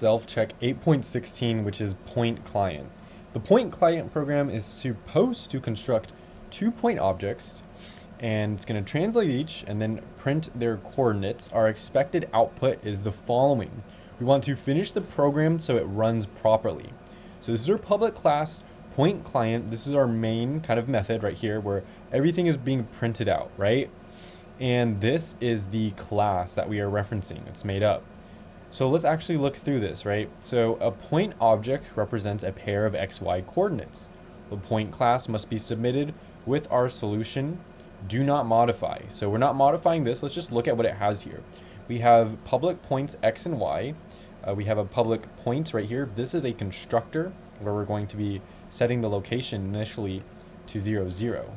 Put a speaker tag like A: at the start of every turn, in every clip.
A: self-check 8.16, which is PointClient. The PointClient program is supposed to construct 2-point objects, and it's going to translate each and then print their coordinates. Our expected output is the following. We want to finish the program so it runs properly. So this is our public class PointClient. This is our main kind of method right here where everything is being printed out, right? And this is the class that we are referencing. It's made up. So let's actually look through this, right? So a point object represents a pair of XY coordinates. The point class must be submitted with our solution. Do not modify. So we're not modifying this. Let's just look at what it has here. We have public points X and Y. We have a public point right here. This is a constructor where we're going to be setting the location initially to 0, 0.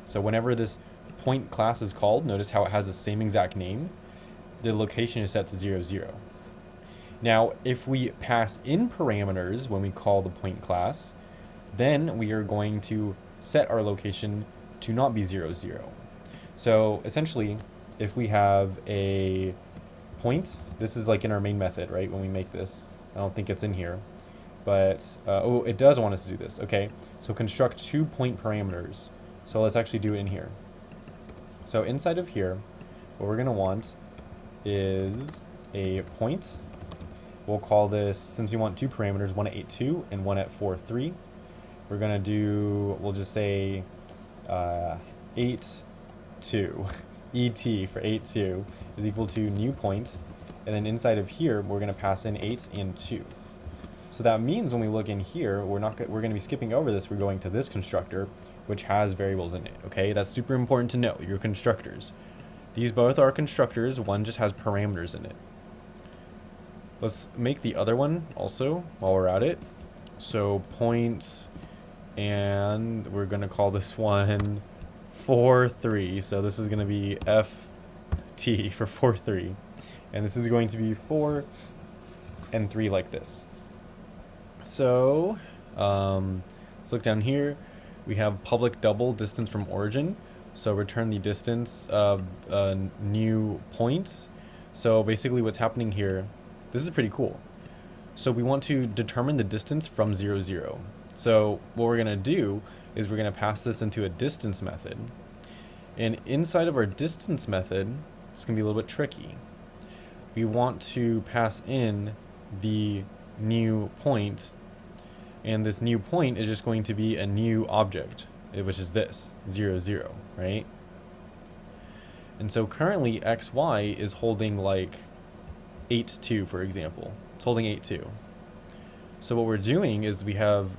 A: So whenever this point class is called, notice how it has the same exact name. The location is set to 0, 0. Now, if we pass in parameters when we call the point class, then we are going to set our location to not be 0, 0. So essentially, if we have a point, this is like in our main method, right? When we make this, I don't think it's in here, but oh, it does want us to do this. Okay, so construct 2-point parameters. So let's actually do it in here. So inside of here, what we're gonna want is a point. We'll call this, since we want 2 parameters, one at 8.2 and one at 4.3. We're gonna do, we'll just say 8.2. ET for 8.2 is equal to new point. And then inside of here, we're gonna pass in 8 and 2. So that means when we look in here, we're gonna be skipping over this. We're going to this constructor, which has variables in it, okay? That's super important to know, your constructors. These both are constructors, one just has parameters in it. Let's make the other one also while we're at it. So point, and we're gonna call this one 4.3. So this is gonna be FT for 4.3. And this is going to be 4 and 3 like this. So let's look down here. We have public double distance from origin. So return the distance of a new point. So basically what's happening here, this is pretty cool. So we want to determine the distance from 0, 0. So what we're gonna do is we're gonna pass this into a distance method. And inside of our distance method, it's gonna be a little bit tricky. We want to pass in the new point, and this new point is just going to be a new object, which is this, 0, 0, right? And so currently XY is holding like 8.2, for example. It's holding 8.2. So what we're doing is we have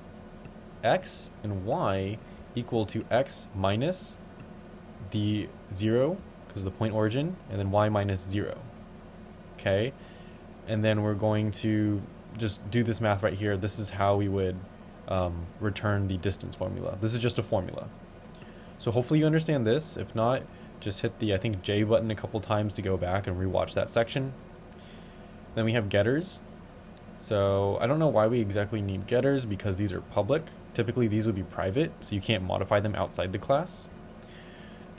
A: X and Y equal to X minus the 0, because of the point origin, and then Y minus 0. Okay? And then we're going to just do this math right here. This is how we would return the distance formula. This is just a formula. So hopefully you understand this. If not, just hit the, I think, J button a couple times to go back and rewatch that section. Then we have getters. So I don't know why we exactly need getters, because these are public. Typically these would be private, so you can't modify them outside the class.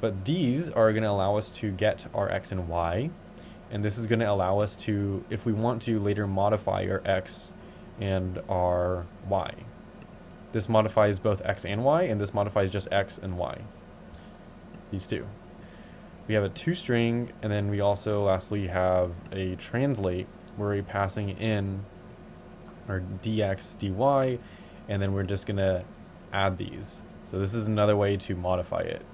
A: But these are going to allow us to get our X and Y. And this is going to allow us to, if we want to, later modify our X and our Y. This modifies both X and Y, and this modifies just X and Y. These two. We have a toString, and then we also lastly have a translate, where we're passing in our dx, dy, and then we're just going to add these. So this is another way to modify it.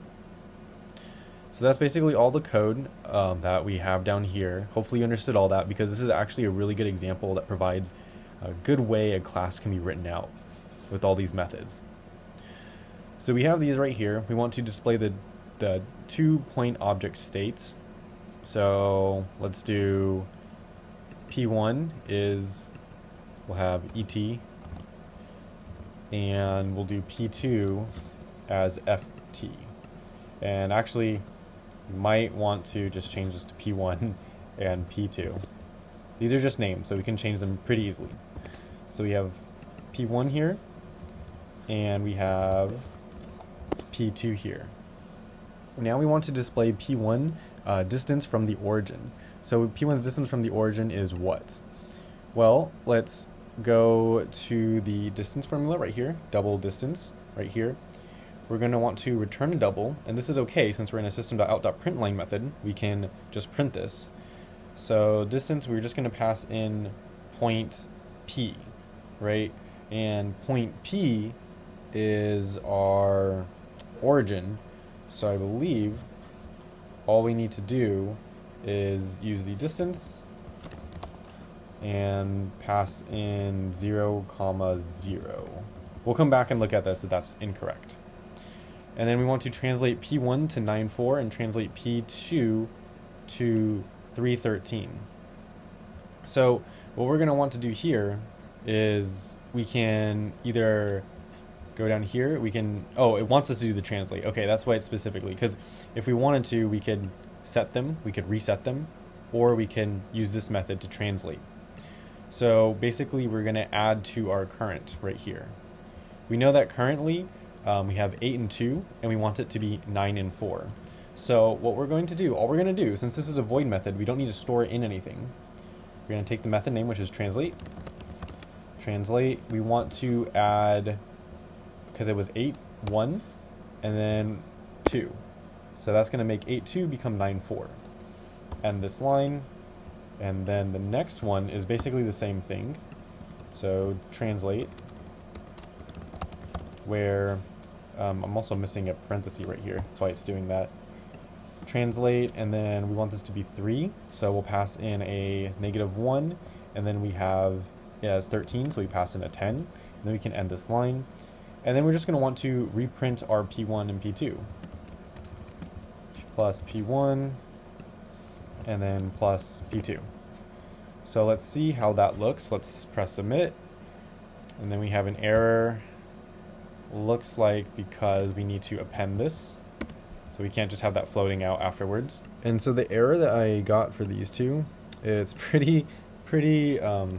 A: So that's basically all the code that we have down here. Hopefully you understood all that, because this is actually a really good example that provides a good way a class can be written out with all these methods. So we have these right here. We want to display the 2-point object states. So let's do P1 is, we'll have ET, and we'll do P2 as FT. And actually, you might want to just change this to P1 and P2. These are just names, so we can change them pretty easily. So we have P1 here, and we have P2 here. Now we want to display P1 distance from the origin. So P1's distance from the origin is what? Well, let's go to the distance formula right here, double distance right here. We're going to want to return a double, and this is okay since we're in a system.out.println method. We can just print this. So distance, we're just going to pass in point P, right? And point P is our origin. So I believe all we need to do is use the distance and pass in 0, 0. We'll come back and look at this if that's incorrect. And then we want to translate P1 to 9.4 and translate P2 to 3.13. So what we're going to want to do here is we can either go down here, we can, oh, it wants us to do the translate. Okay, that's why it's specifically, because if we wanted to, we could set them, we could reset them, or we can use this method to translate. So basically we're going to add to our current right here. We know that currently we have 8 and 2, and we want it to be 9 and 4. So what we're going to do, all we're going to do, since this is a void method, we don't need to store it in anything. We're going to take the method name, which is translate. Translate, we want to add, because it was 8, 1, and then 2. So that's going to make 8, 2 become 9, 4. And this line, and then the next one is basically the same thing. So translate, where I'm also missing a parenthesis right here. That's why it's doing that. Translate, and then we want this to be 3. So we'll pass in a -1, and then we have, yeah, it's 13, so we pass in a 10. And then we can end this line. And then we're just going to want to reprint our P1 and P2. Plus P1, and then plus P2. So let's see how that looks. Let's press submit. And then we have an error. Looks like because we need to append this. So we can't just have that floating out afterwards. And so the error that I got for these two, it's pretty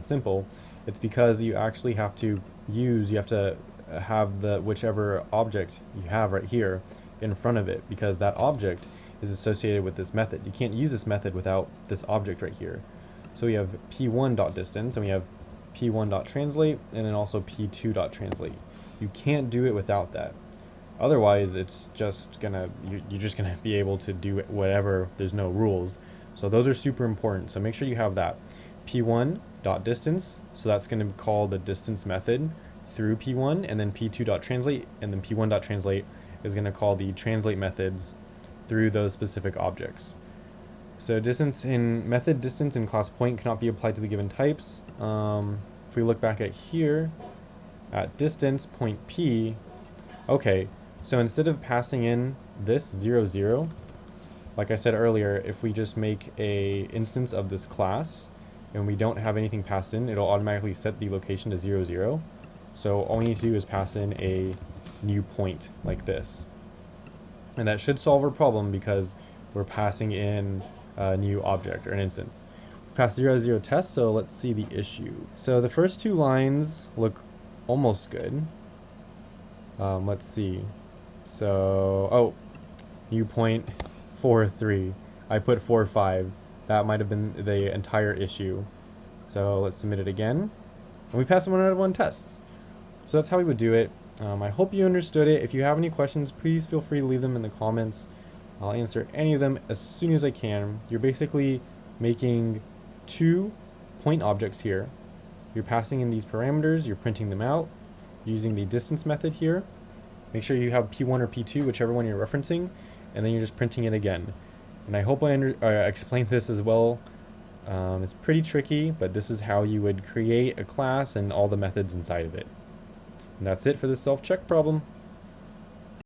A: simple. It's because you actually have to have the whichever object you have right here in front of it, because that object is associated with this method. You can't use this method without this object right here. So we have p1.distance, and we have p1.translate, and then also p2.translate. You can't do it without that. Otherwise, it's just gonna, you're just gonna be able to do it whatever, there's no rules. So those are super important. So make sure you have that. p1.distance, so that's gonna call the distance method through p1, and then p2.translate, and then p1.translate is gonna call the translate methods through those specific objects. So distance in method distance in class point cannot be applied to the given types. If we look back at here, at distance point P, okay, so instead of passing in this 0, 0, like I said earlier, if we just make a instance of this class and we don't have anything passed in, it'll automatically set the location to 0, 0. So all we need to do is pass in a new point like this. And that should solve our problem because we're passing in a new object or an instance. We passed 0, 0 test, so let's see the issue. So the first two lines look almost good. Let's see. So, oh, new point 4, 3. I put 4, 5. That might have been the entire issue. So let's submit it again. And we passed 1 out of 1 test. So that's how we would do it. I hope you understood it. If you have any questions, please feel free to leave them in the comments. I'll answer any of them as soon as I can. You're basically making 2 point objects here. You're passing in these parameters, you're printing them out using the distance method here. Make sure you have P1 or P2, whichever one you're referencing, and then you're just printing it again. And I hope I explained this as well. It's pretty tricky, but this is how you would create a class and all the methods inside of it. And that's it for this self-check problem.